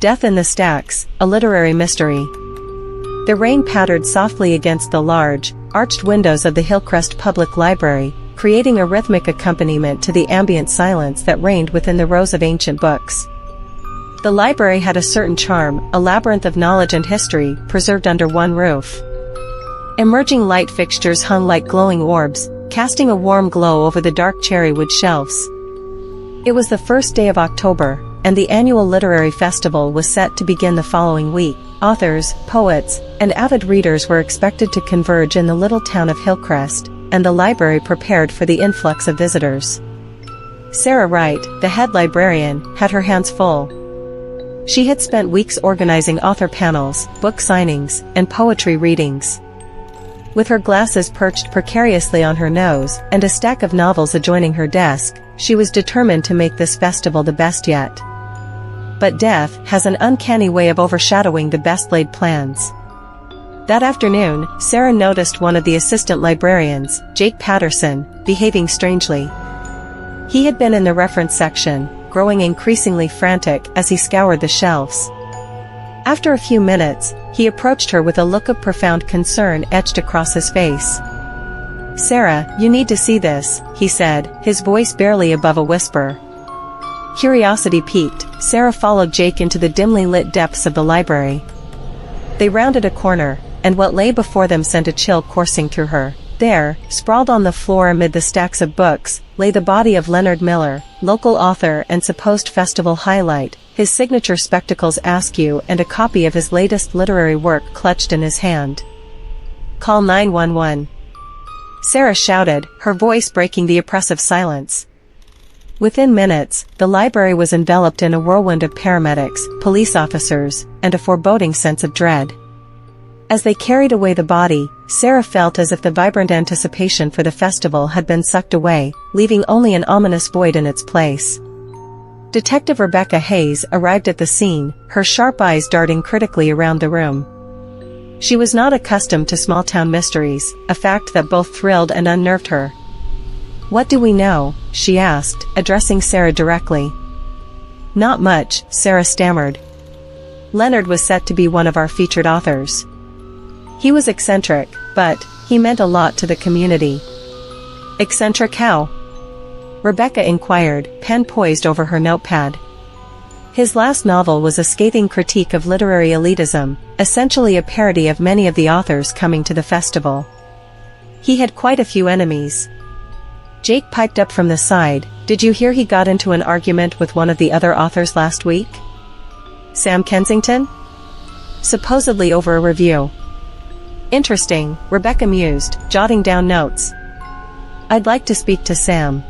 Death in the Stacks, a literary mystery. The rain pattered softly against the large, arched windows of the Hillcrest Public Library, creating a rhythmic accompaniment to the ambient silence that reigned within the rows of ancient books. The library had a certain charm, a labyrinth of knowledge and history, preserved under one roof. Emerging light fixtures hung like glowing orbs, casting a warm glow over the dark cherrywood shelves. It was the first day of October, and the annual literary festival was set to begin the following week. Authors, poets, and avid readers were expected to converge in the little town of Hillcrest, and the library prepared for the influx of visitors. Sarah Wright, the head librarian, had her hands full. She had spent weeks organizing author panels, book signings, and poetry readings. With her glasses perched precariously on her nose, and a stack of novels adjoining her desk, she was determined to make this festival the best yet. But death has an uncanny way of overshadowing the best-laid plans. That afternoon, Sarah noticed one of the assistant librarians, Jake Patterson, behaving strangely. He had been in the reference section, growing increasingly frantic as he scoured the shelves. After a few minutes, he approached her with a look of profound concern etched across his face. "Sarah, you need to see this," he said, his voice barely above a whisper. Curiosity piqued, Sarah followed Jake into the dimly lit depths of the library. They rounded a corner, and what lay before them sent a chill coursing through her. There, sprawled on the floor amid the stacks of books, lay the body of Leonard Miller, local author and supposed festival highlight, his signature spectacles askew and a copy of his latest literary work clutched in his hand. "Call 911. Sarah shouted, her voice breaking the oppressive silence. Within minutes, the library was enveloped in a whirlwind of paramedics, police officers, and a foreboding sense of dread. As they carried away the body, Sarah felt as if the vibrant anticipation for the festival had been sucked away, leaving only an ominous void in its place. Detective Rebecca Hayes arrived at the scene, her sharp eyes darting critically around the room. She was not accustomed to small-town mysteries, a fact that both thrilled and unnerved her. "What do we know?" she asked, addressing Sarah directly. "Not much," Sarah stammered. "Leonard was set to be one of our featured authors. He was eccentric, but he meant a lot to the community." "Eccentric how?" Rebecca inquired, pen poised over her notepad. "His last novel was a scathing critique of literary elitism, essentially a parody of many of the authors coming to the festival. He had quite a few enemies." Jake piped up from the side, "Did you hear he got into an argument with one of the other authors last week? Sam Kensington? Supposedly over a review." "Interesting," Rebecca mused, jotting down notes. "I'd like to speak to Sam.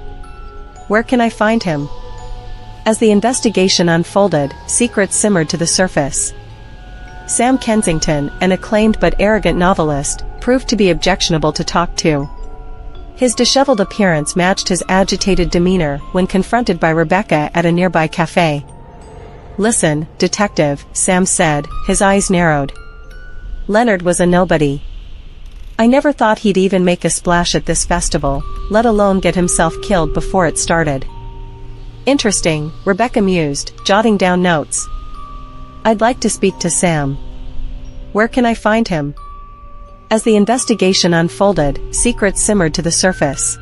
Where can I find him?" As the investigation unfolded, secrets simmered to the surface. Sam Kensington, an acclaimed but arrogant novelist, proved to be objectionable to talk to. His disheveled appearance matched his agitated demeanor when confronted by Rebecca at a nearby cafe. "Listen, detective," Sam said, his eyes narrowed. "Leonard was a nobody. I never thought he'd even make a splash at this festival, let alone get himself killed before it started." "Interesting," Rebecca mused, jotting down notes. "I'd like to speak to Sam. Where can I find him?" As the investigation unfolded, secrets simmered to the surface.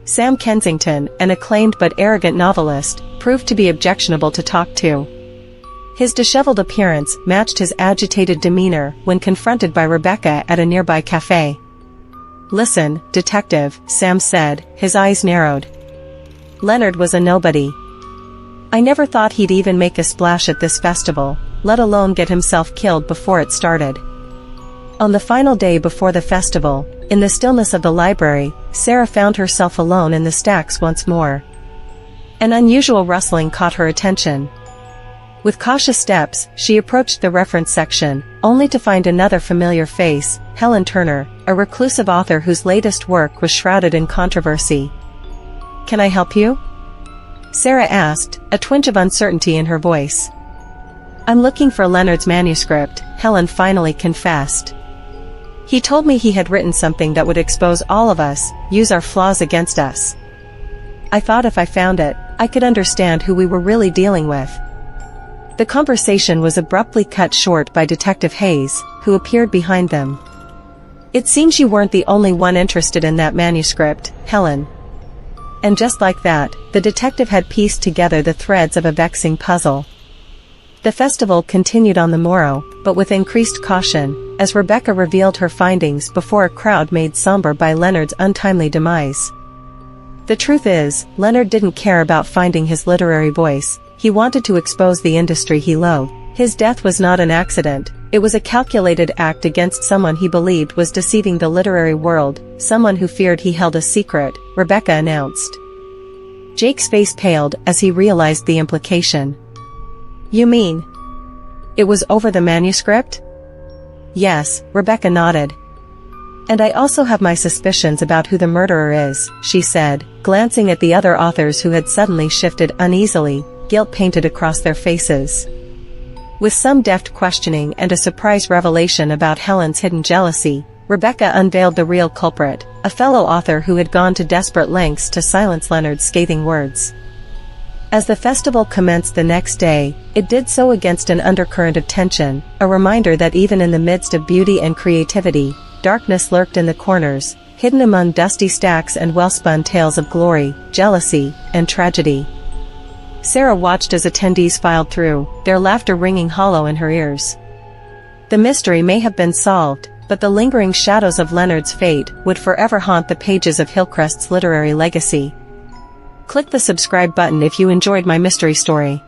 Sam Kensington, an acclaimed but arrogant novelist, proved to be objectionable to talk to. His disheveled appearance matched his agitated demeanor when confronted by Rebecca at a nearby cafe. "Listen, detective," Sam said, his eyes narrowed. "Leonard was a nobody. I never thought he'd even make a splash at this festival, let alone get himself killed before it started." On the final day before the festival, in the stillness of the library, Sarah found herself alone in the stacks once more. An unusual rustling caught her attention. With cautious steps, she approached the reference section, only to find another familiar face, Helen Turner, a reclusive author whose latest work was shrouded in controversy. "Can I help you?" Sarah asked, a twinge of uncertainty in her voice. "I'm looking for Leonard's manuscript," Helen finally confessed. "He told me he had written something that would expose all of us, use our flaws against us. I thought if I found it, I could understand who we were really dealing with." The conversation was abruptly cut short by Detective Hayes, who appeared behind them. "It seems you weren't the only one interested in that manuscript, Helen." And just like that, the detective had pieced together the threads of a vexing puzzle. The festival continued on the morrow, but with increased caution, as Rebecca revealed her findings before a crowd made somber by Leonard's untimely demise. The truth is, Leonard didn't care about finding his literary voice. He wanted to expose the industry he loathed. His death was not an accident, it was a calculated act against someone he believed was deceiving the literary world, someone who feared he held a secret, Rebecca announced. Jake's face paled as he realized the implication. "You mean it was over the manuscript?" "Yes," Rebecca nodded. "And I also have my suspicions about who the murderer is," she said, glancing at the other authors who had suddenly shifted uneasily, guilt painted across their faces. With some deft questioning and a surprise revelation about Helen's hidden jealousy, Rebecca unveiled the real culprit, a fellow author who had gone to desperate lengths to silence Leonard's scathing words. As the festival commenced the next day, it did so against an undercurrent of tension, a reminder that even in the midst of beauty and creativity, darkness lurked in the corners, hidden among dusty stacks and well-spun tales of glory, jealousy, and tragedy. Sarah watched as attendees filed through, their laughter ringing hollow in her ears. The mystery may have been solved, but the lingering shadows of Leonard's fate would forever haunt the pages of Hillcrest's literary legacy. Click the subscribe button if you enjoyed my mystery story.